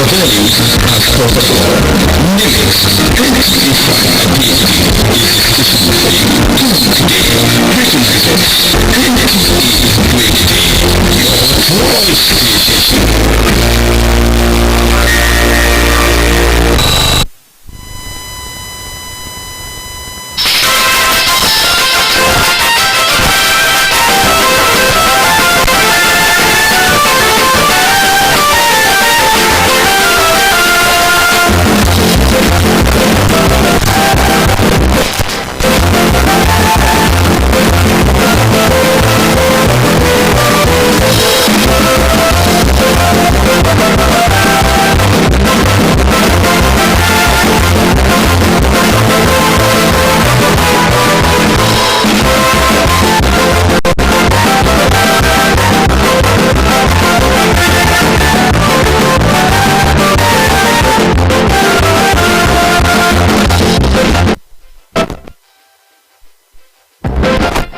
values as possible. Lyrics and different ideas is efficiency, today, recognizes, and is greatly your voice station.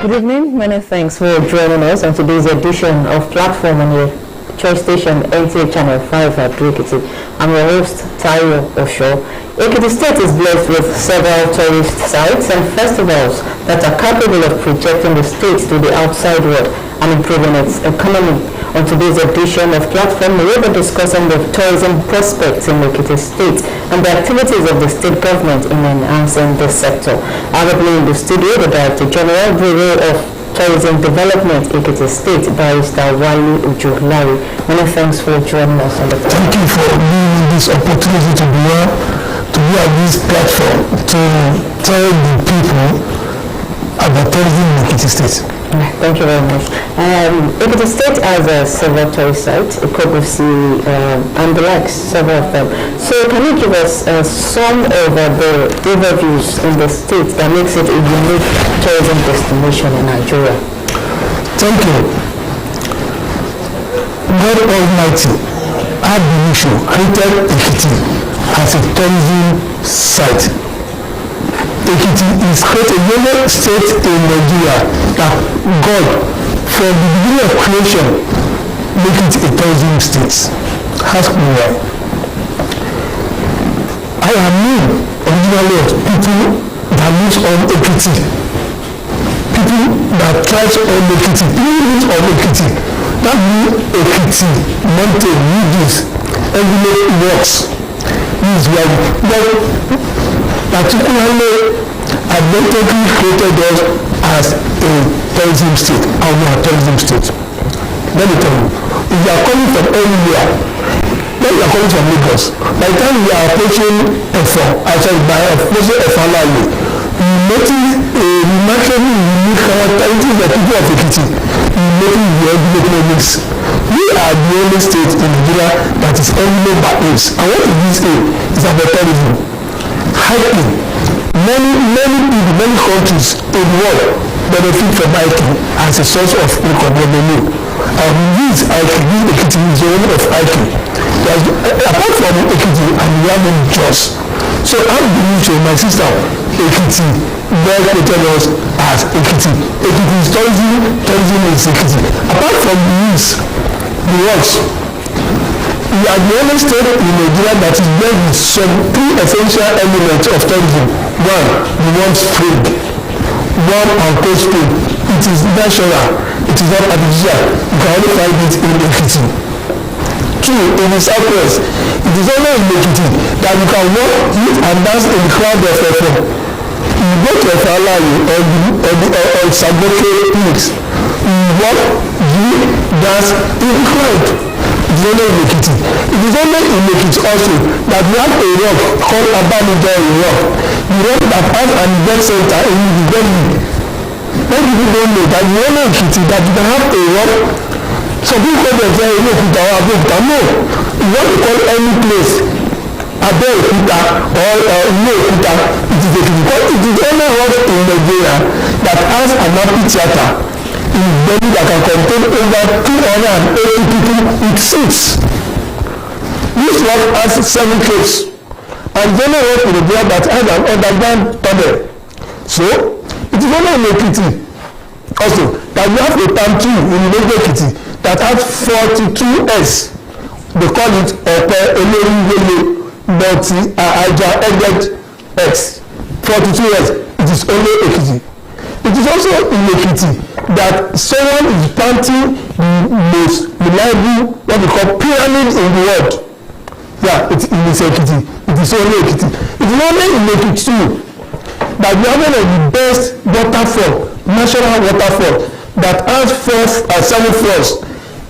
Good evening, many thanks for joining us on today's edition of Platform on your choice station Nta Channel 5 at Ado Ekiti. I'm your host, Nta Ado Ekiti. Ekiti State is blessed with several tourist sites and festivals that are capable of projecting the state to the outside world and improving its economy. On today's edition of Platform, we will be discussing the tourism prospects in Ekiti State and the activities of the state government in enhancing this sector. I will be in the studio with the General Bureau of Tourism Development, Ekiti State, Barrister Wale Ojulari. Many thanks for joining us on the platform. Thank you for giving me this opportunity to be on this platform to tell the people about tourism in Ekiti State. Thank you very much. Ekiti State has several tourist sites, Ikogosi, and the likes, several of them. So can you give us some of the overviews in the state that makes it a unique tourism destination in Nigeria? Thank you. God Almighty had the mission, created Ekiti as a tourism site. Ekiti is quite a unique state in Nigeria that God, from the beginning of creation, make it a tourism state. Ask me why. I am known originally of people that live on Ekiti. People that thrive on Ekiti. People live on Ekiti. That means Ekiti, mountain, ridges, envelope works. This is why particularly advantageously created us as a tourism state, and we are a tourism state. Let me tell you, if you are coming from anywhere, then you are coming from Lagos. By the time we are approaching Efo, by approaching Efalaye, you notice a remarkably unique characteristics of people of Ekiti. You notice the envelope mix. We are the only state in Nigeria that is enveloped by apes. And what is this ape? It's about tourism. Hiking. Many countries in the world benefit from hiking as a source of income revenue. And we use hiking, Ekiti is the owner of hiking. Apart from Ekiti, and we have in Jos. So I'm believing to my sister, Ekiti, God created us as Ekiti. Ekiti is tourism is Ekiti. Apart from the works, we are the only state in Nigeria that is blessed with some three essential elements of tourism. One, the warm spring. Warm and cold spring. It is natural. It is not artificial. You can only find it in Ekiti. Two, in the southwest, it is only in Ekiti that you can walk, eat and dance in the crowd of Efo. You go to Efalaye or Sagoke Peaks. You walk, eat, dance in the crowd. It is only in Ekiti. It is only in Ekiti also that we have a rock called Abamida Rock. The rock that has an event center in the venue. Many people don't know that the only Ekiti that you can have a rock. Some people call themselves Ekiti or Abeokuta. No, you want to call any place Abeokuta or Iloekuta, it is Ekiti. Because it is only rock in Nigeria that has an amphitheater in a venue that can contain over 280 people with seats. This rock has 7 caves, and the only rock in the world that has an underground tunnel. So it is only in Ekiti also that we have a palm tree in Ekiti that has 42 S. they call it Oloriwele multi-hydra egged X 42 years. It is only Ekiti. It is also in Ekiti that someone is planting the most reliable what we call pyramid in the world. Yeah, it is Ekiti. It is only Ekiti. It is only in Ekiti too that we have one of the best waterfall, national waterfall, that has 7 floors.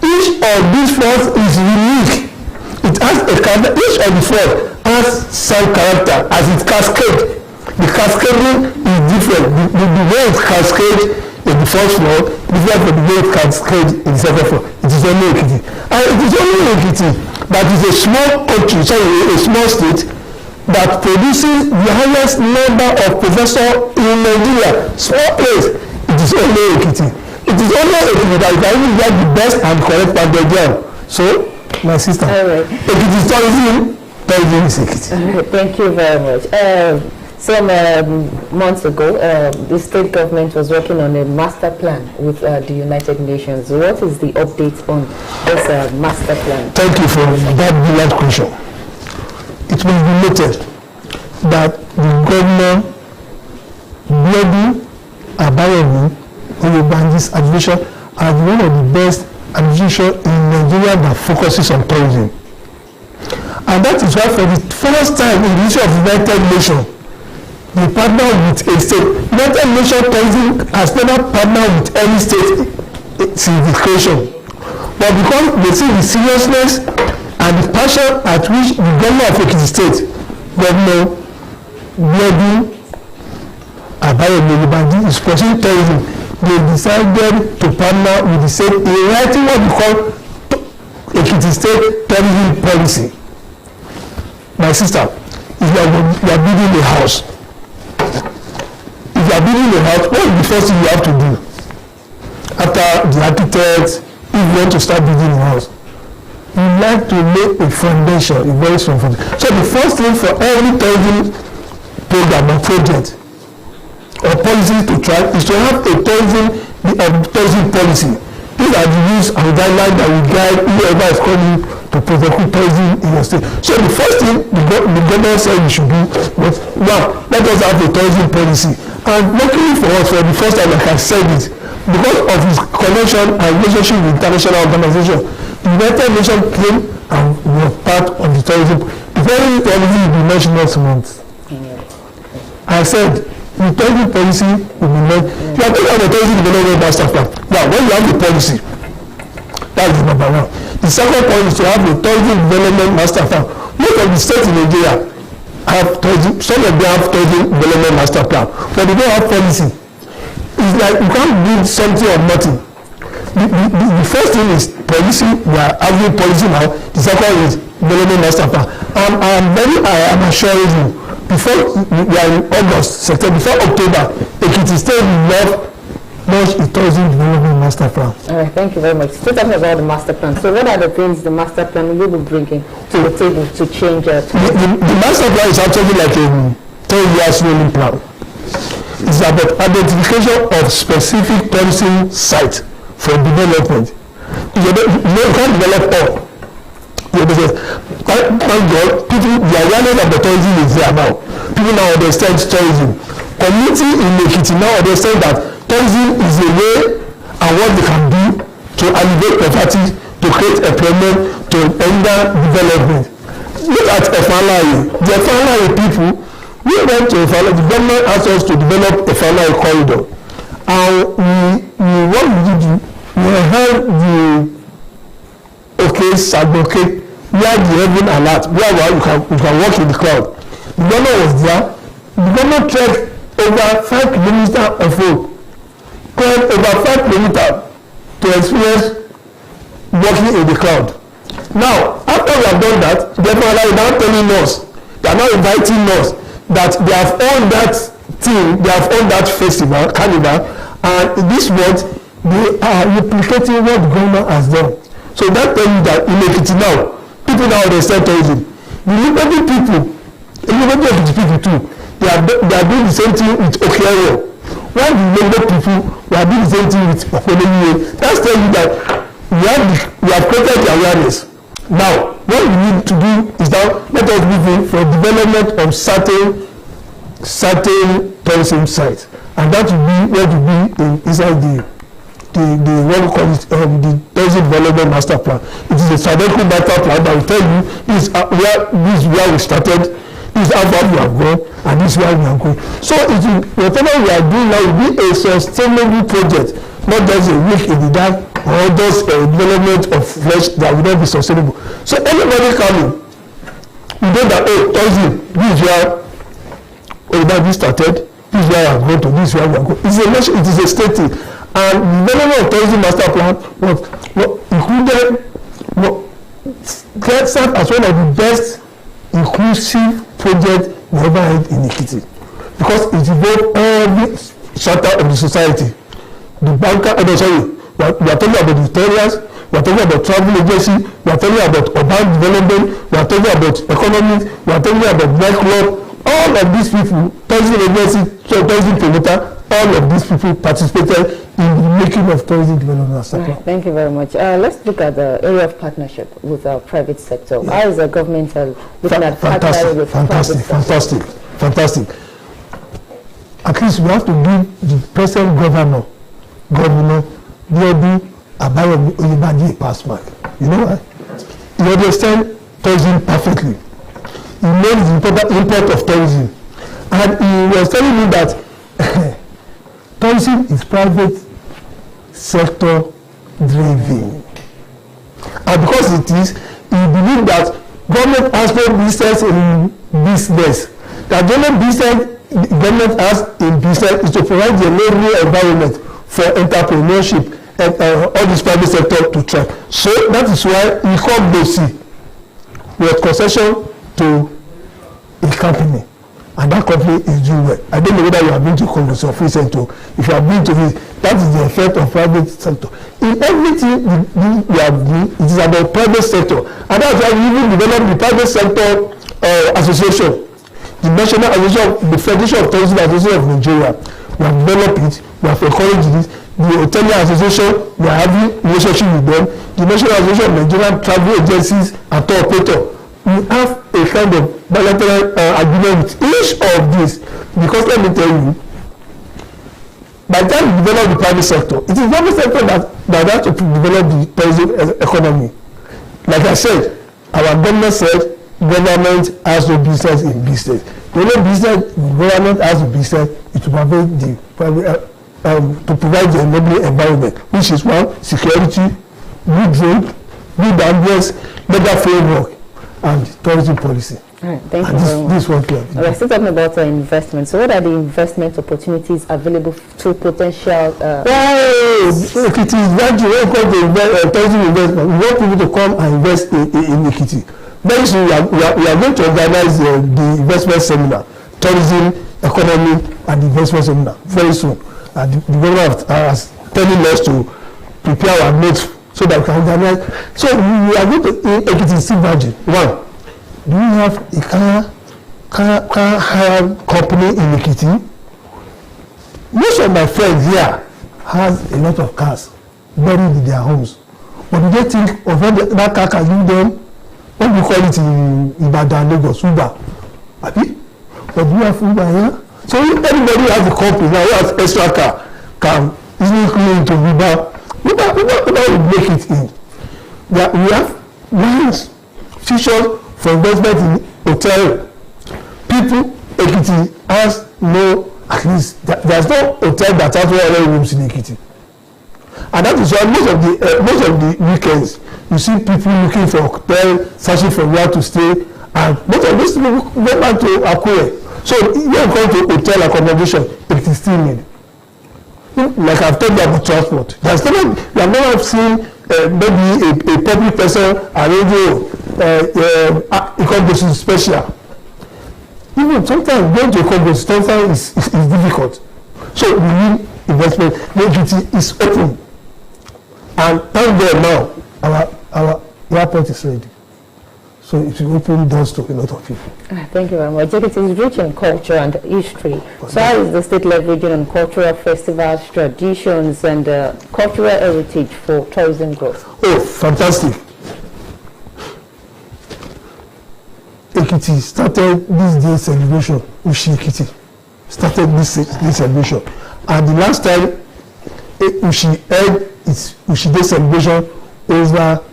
Each of these floors is unique. It has a character. Each of the floors has some character as it cascades. The cascading is different. The way it cascades in the first floor is different from the way it cascades in the second floor. It is only Ekiti. And it is only Ekiti that is a small country, a small state, that produces the highest number of professors in Nigeria. Small place. It is only Ekiti. It is only Ekiti that you can even get the best and correct background. So, my sister, right. Ekiti tourism is Ekiti. Thank you very much. Some months ago, the state government was working on a master plan with the United Nations. What is the update on this master plan? Thank you for that brilliant question. It will be noted that the governor, Biodun Abayomi, Oyebanji's administration are one of the best administration in Nigeria that focuses on tourism. And that is why for the first time in the history of the United Nations, they partner with a state. United Nations tourism has never partnered with any state since the creation. But because they see the seriousness and the passion at which the governor of Ekiti State, Governor Biodun Abayomi is pursuing tourism, they decided to partner with the state in writing what we call Ekiti State tourism policy. My sister, if you are building a house, what is the first thing you have to do? After the architect, if you want to start building a house, you like to lay a foundation, a very strong foundation. So the first thing for every tourism program or project or policy to try is to have a tourism policy. These are the rules and guidelines that will guide whoever is calling to prosecute tourism in your state. So the first thing the government said we should do was, now, let us have a tourism policy. And luckily for us, for the first time, like I said it, because of his connection and relationship with international organizations, the United Nations came and was part of the tourism. The very tourism will be mentioned next month. I said, the tourism policy will be made. You are talking about the tourism development master plan. Now, when you have the policy, that is number one. The second point is to have the tourism development master plan. Most of the states in Nigeria have tourism, some of them have tourism development master plan, but they don't have policy. It's like you can't build something or nothing. The first thing is policy. We are having policy now. The second is development master plan. And I am assuring you, before we are in August, September, before October, Ekiti State will launch a tourism development master plan. All right, thank you very much. Still talking about the master plan. So what are the things the master plan will be bringing to the table to change it? The master plan is actually like a 10-year rolling plan. It's about identification of specific tourism sites for development. You can't develop all. Thank God, people, the awareness of the tourism is there now. People now understand tourism. Community in Ekiti now understand that tourism is a way and what they can do to alleviate poverty, to create employment, to hinder development. Look at Efalaye. The Efalaye people, we went to Efalaye, the government asked us to develop Efalaye corridor. And what we did, we held the Sagboke, where the heaven alert, where you can walk in the cloud. The governor was there. The governor trekked over 5 kilometers of road, climbed over 5 kilometers to experience walking in the cloud. Now, after we have done that, the governor is now telling us, they are now inviting us that they have owned that thing, they have owned that festival, carnival, and this month they are replicating what the governor has done. So that tells you that in Ekiti now, people now understand tourism. The Liberated people, Ekiti people too, they are doing the same thing with Okeayo. While the Labour people are doing the same thing with Okoloniye. That's telling you that we have created the awareness. Now, what we need to do is that let us move in for development of certain tourism sites, and that will be what will be inside the what we call it the tourism development master plan. It is a strategic master plan that will tell you this is where we started, this is how far we have gone, and this is where we are going. So it will, whatever we are doing now will be a sustainable project, not just a week in the dark or just a development of flesh that will not be sustainable. So anybody coming, we know that tourism, this is where we started, this is where we are going to, this is where we are going. It is a state thing. And the development of tourism master plan was included, served as one of the best inclusive projects we ever had in Ekiti, because it involved every strata of the society. The banker, we are talking about the retailers, we are talking about travel agency, we are talking about urban development, we are talking about economy, we are talking about nightclub. All of these people, tourism agency, tourism promoter, all of these people participated in the making of tourism development. Thank you very much. Let's look at the area of partnership with the private sector. Yeah. How is the government looking at partnering with private sector? Fantastic. At least we have to give the present governor, Biodu Abayomi Oyebade, a pass mark. You know what? He understands tourism perfectly. He knows the import of tourism. And he was telling me that tourism is private sector driven. And because it is, he believes that government has no business in business. That the only business government has in business is to provide the enabling environment for entrepreneurship and all this private sector to thrive. So that is why he called BOC with concession to a company, and that company is doing well. I don't know whether you have been to Congress or Free Center. If you have been to it, that is the effect of private sector. In everything we have been, it is about private sector, and that's why we even developed the private sector association, the National Association, the Federation of Tourism Association of Nigeria. We have developed it, we have encouraged it. The Hotelier Association, we are having relationship with them. The National Association of Nigerian Travel Agencies and Tour Operator. We have a kind of bilateral agreement with each of these, because let me tell you, by the time we develop the private sector, it is the private sector that has to develop the tourism economy. Like I said, our government said government has no business in business. The only business government has in business is to provide the private to provide the enabling environment, which is one, security, good road, good ambience, legal framework, and tourism policy. All right, thank you very much. This one clear. We're still talking about investment. So what are the investment opportunities available to potential Ekiti is very welcome to tourism investment. We want people to come and invest in Ekiti. Very soon we are going to organize the investment seminar, tourism, economy, and investment seminar very soon. And the government has telling us to prepare our notes so that we can organize. So we are going to Ekiti Sea Virgin. One, do we have a car hire company in Ekiti? Most of my friends here has a lot of cars buried in their homes. But do they think of what that car can do them? What do you call it in Ibadan, Lagos, Uber? Abi? But do you have Uber here? So if anybody has a company now who has extra car, can easily clean into Uber will make it in. We have lines, features for investment in hotel. People, Ekiti has no, at least, there's no hotel that has 100 rooms in Ekiti. And that is why most of the weekends, you see people looking for hotel, searching for where to stay, and most of these people go back to Akure. So when you come to hotel accommodation, it is still need. Like I've told you about transport. You have never seen maybe a public person arranging a congress special. Even sometimes going to a congress sometimes is difficult. So we need investment. Ekiti is open. And thank God now, our airport is ready. So it will open doors to a lot of people. Thank you very much. Ekiti is rich in culture and history. So how is the state leveraging on cultural festivals, traditions, and cultural heritage for tourism growth? Oh, fantastic. Ekiti started this day celebration. Ushi Ekiti started this celebration, and the last time Ushi held its Ushi Day celebration, over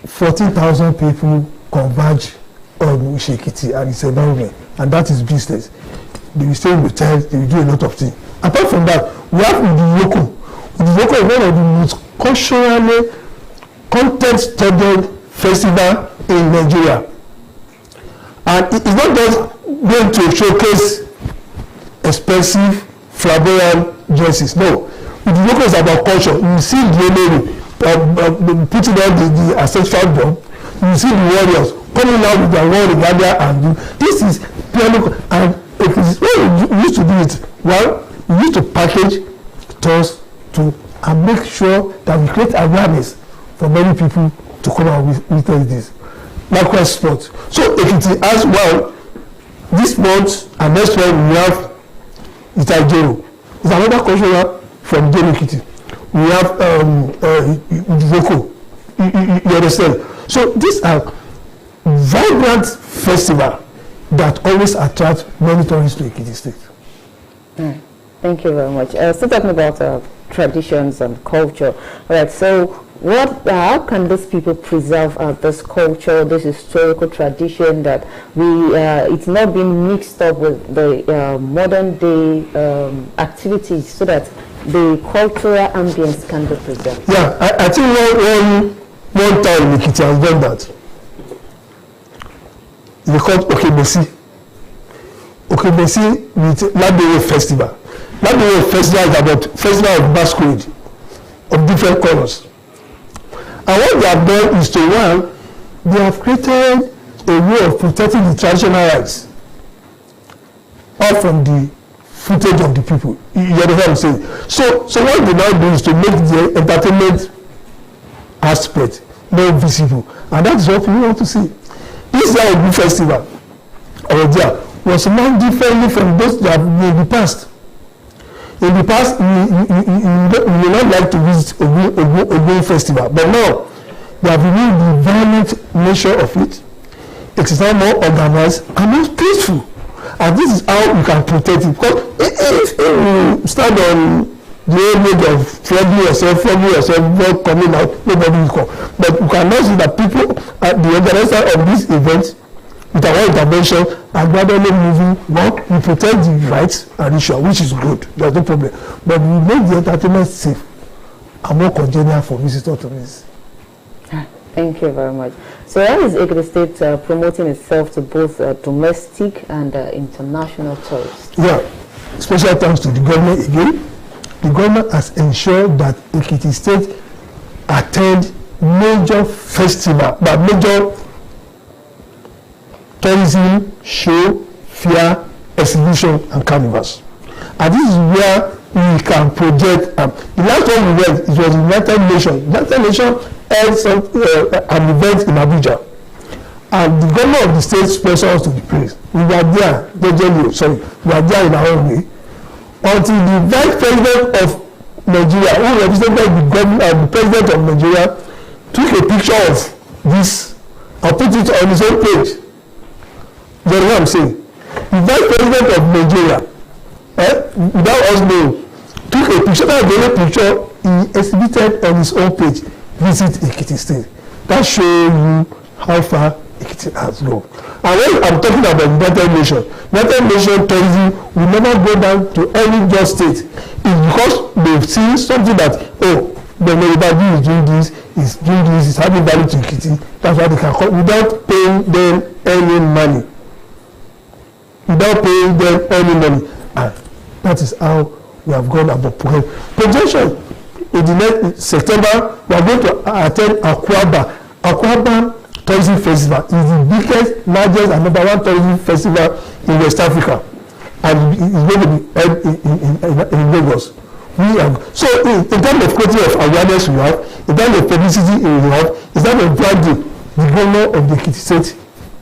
14,000 people converge on Ushi Ekiti and its environment, and that is business. They will stay in hotels, they will do a lot of things. Apart from that, we have Udiyoko. Udiyoko is one of the most culturally content-studied festival in Nigeria. And it's not just going to showcase expensive flamboyant dresses. No, Udiyoko is about culture. You see the Olori putting on the ancestral drum. You see the warriors coming out with their war regalia, and this is purely, and it is when we used to do it. Well, we used to package tours to and make sure that we create awareness for many people to come and witness this. Likewise, sports. So Ekiti as well, this month and next month we have Nta Ado. It's another cultural from Jero Ekiti. We have Udiyoko. You understand? So these are vibrant festivals that always attract many tourists to Ekiti State. Thank you very much. Still talking about traditions and culture. All right, so how can these people preserve this culture, this historical tradition that it's not being mixed up with the modern day activities, so that the cultural ambience can be preserved? Yeah, I think one time Ekiti has done that. They called Okebesi with Labere Festival. Labere Festival is about festival of masquerade of different colors. And what they have done is to, one, they have created a way of protecting the traditional rights all from the footage of the people. You understand what I'm saying? So what they now do is to make the entertainment aspect more visible, and that's what we want to see. This Igu festival was not differently from those that have in the past. In the past, we would not like to visit Ogun festival, but now they have removed the violent nature of it. It is now more organized and more peaceful, and this is how we can protect it. Because if you stand on the image of flogging yourself, coming out, nobody will come. But you cannot see that people, the organizer of this event, with our intervention, are gradually moving. Well, we protect the rights and issue, which is good. There's no problem. But we make the entertainment safe and more congenial for visitors to visit. Thank you very much. So how is Ekiti State promoting itself to both domestic and international tourists? Yeah, special thanks to the government again. The government has ensured that Ekiti State attend major festival, but major tourism, show, fair, exhibition, and carnivals. And this is where we can project. The last one we went, it was United Nations. United Nations held an event in Abuja, and the government of the state sponsored us to the place. We were there, we were there in our own way, until the vice president of Nigeria, who represented the government, the president of Nigeria, took a picture of this and put it on his own page. You know what I'm saying? The vice president of Nigeria, without us knowing, took a picture. That very picture he exhibited on his own page. Visit Ekiti State. That shows you how far Ekiti has gone. And when I'm talking about United Nations tourism will never go down to any just state. It's because they've seen something that, the Yoruba is doing this, is having value to Ekiti. That's why they can come without paying them any money. And that is how we have gone about projection. In the next September, we are going to attend Akwaba Tourism Festival. It is the biggest, largest, and #1 tourism festival in West Africa, and it is going to be held in Lagos. So in terms of creating of awareness we have, in terms of publicity we have, in terms of branding, the governor of the Ekiti State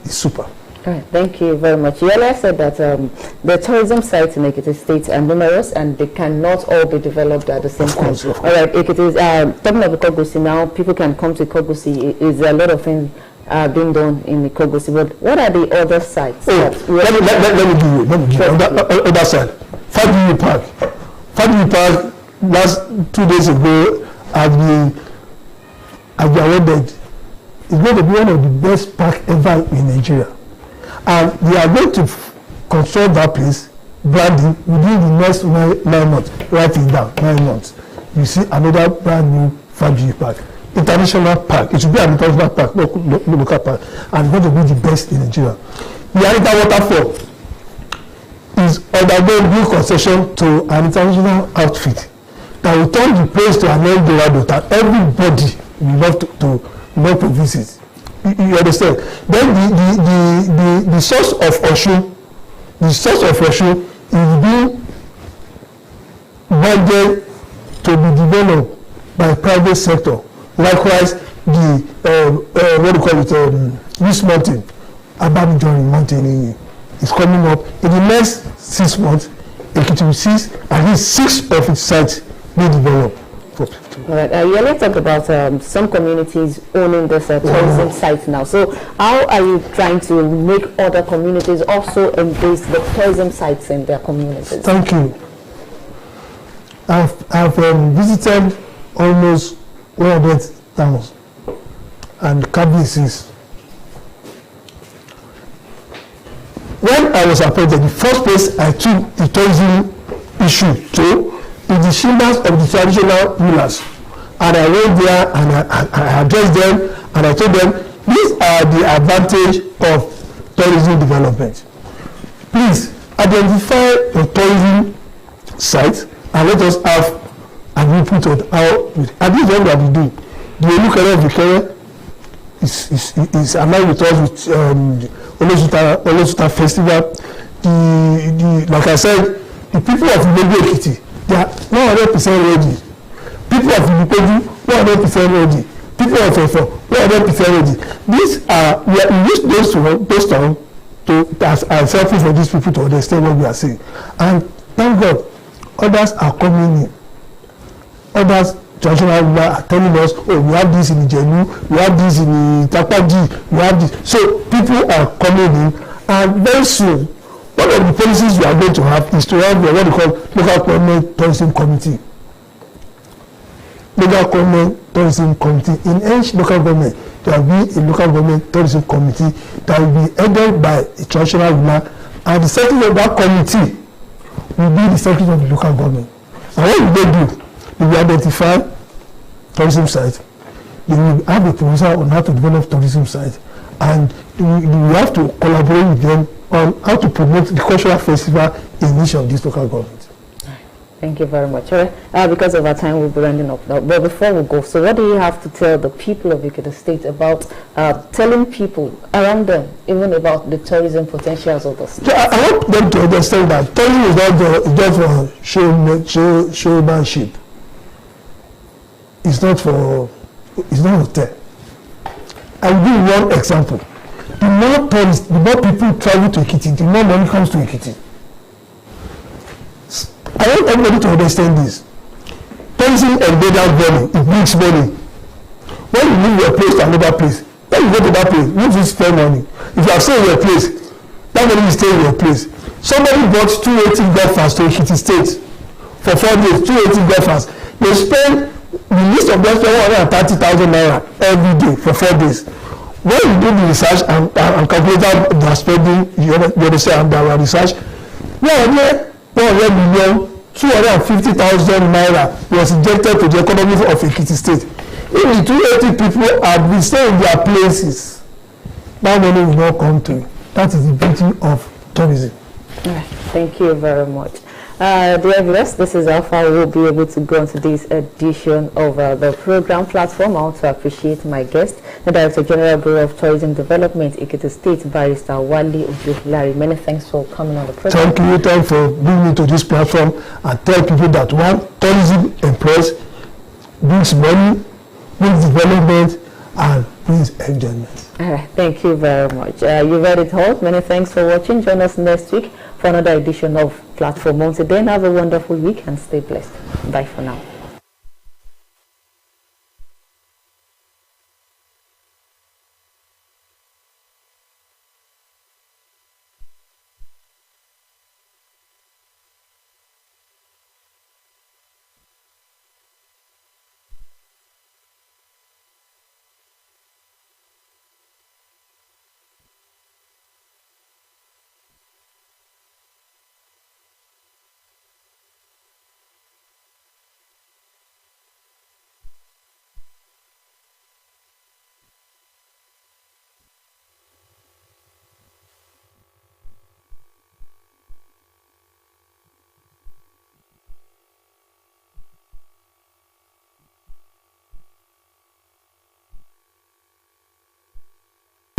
is super. All right, thank you very much. You earlier said that the tourism sites in Ekiti State are numerous and they cannot all be developed at the same time. All right, Ekiti, talking of Ikogosi now, people can come to Ikogosi. Is there a lot of things being done in Ikogosi. But what are the other sites? Let me give you other side. Fadili Park, last 2 days ago, have been awarded. It's going to be one of the best parks ever in Nigeria. And they are going to construct that place, branding, within the next 9 months. Write it down, 9 months. You see another brand new Fadili Park. International park. It should be an international park, not local park. And it's going to be the best in Nigeria. The Anita Waterfall is undergoing new concession to an international outfit that will turn the place to an Eldorado that everybody will love to visit. You understand? Then the source of Osun is being budgeted to be developed by private sector. Likewise, this mountain, Abamijori Mountain, is coming up in the next 6 months. Ekiti will see at least 6 of its sites being developed. All right. You earlier talked about some communities owning this tourism site now. So how are you trying to make other communities also embrace the tourism sites in their communities? Thank you. I've visited almost 100 towns and KBCs. When I was appointed, the first place I took the tourism issue to is the chambers of the traditional rulers. And I went there and I addressed them and I told them, these are the advantage of tourism development. Please identify a tourism site and let us have an input on how, at least what we have been doing. The Olukere of Victoria is aligned with us with Olosuta Festival. Like I said, the people of Nta Ado Ekiti, they are 100% ready. People of Ilupeju, 100% ready. People of Efo, 100% ready. These are, we use those towns as helpful for these people to understand what we are saying. And thank God, others are coming in. Others, traditional rulers are telling us, oh, we have this in Ijelu, we have this in Itapaji, we have this. So people are coming in, and very soon, one of the policies we are going to have is to have what we call local government tourism committee. Local government tourism committee. In each local government, there will be a local government tourism committee that will be headed by a traditional ruler, and the secretary of that committee will be the secretary of the local government. And what will they do? They will identify tourism sites. They will have a proposal on how to develop tourism sites, and we have to collaborate with them on how to promote the cultural festival in each of these local governments. Thank you very much. Because of our time, we'll be rounding up now. But before we go, so what do you have to tell the people of Ekiti State about telling people around them, even about the tourism potentials of the state? Yeah, I want them to understand that tourism is not just for showmanship. It's not hotel. I will give you one example. The more tourists, the more people travel to Ekiti, the more money comes to Ekiti. I want everybody to understand this. Tourism embeds money, it brings money. When you leave your place to another place, when you go to that place, you just spend money. If you are staying in your place, that money is staying in your place. Somebody bought 280 golfers to Ekiti State for 4 days, 280 golfers. They spend, the list of them spend 130,000 naira every day for 4 days. When you do the research and calculate out the spending, you understand our research, 1,250,000 naira was injected to the economy of Ekiti State. If the 280 people had been staying in their places, that money will not come to you. That is the beauty of tourism. Thank you very much. Dear viewers, this is how far we'll be able to go into this edition of the program platform. I want to appreciate my guest, the Director General Bureau of Tourism Development, Ekiti State, Barrister Wale Ojuhlari. Many thanks for coming on the program. Thank you for bringing me to this platform and tell people that one, tourism employs, brings money, brings development, and brings enjoyment. Thank you very much. You read it all. Many thanks for watching. Join us next week for another edition of Platform. Once again, have a wonderful week and stay blessed. Bye for now.